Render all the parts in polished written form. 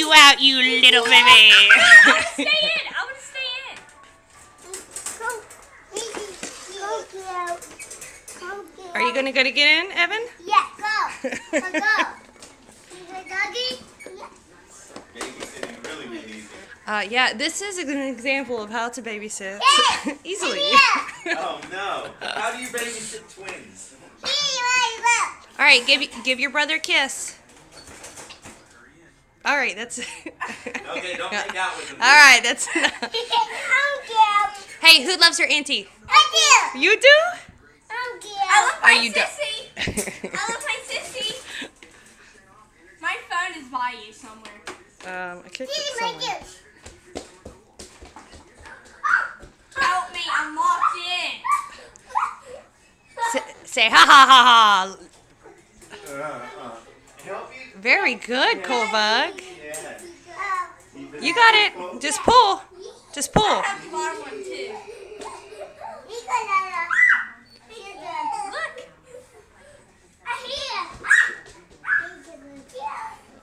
you out, you little baby. I want to stay in. I want to stay in. Are you gonna get in, Evan? Yeah, go. Go. Doggy? Babysitting really be easy. Yeah, this is an example of how to babysit easily. Oh no! How do you babysit twins? All right, give your brother a kiss. All right, that's. Okay, don't make out with them. All right, that's. Hey, who loves her auntie? You do? I love my You don't. sissy. I love my sissy. My phone is by you somewhere. I kicked it somewhere. Help me, I'm locked in. Say ha ha ha ha. Help you? Very good, Colbug. Yeah. You got it. Just pull. Just pull. I have the bottom one too. Look.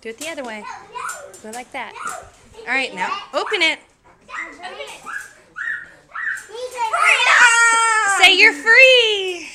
Do it the other way. Go like that. All right, now open it. Open it. Say you're free.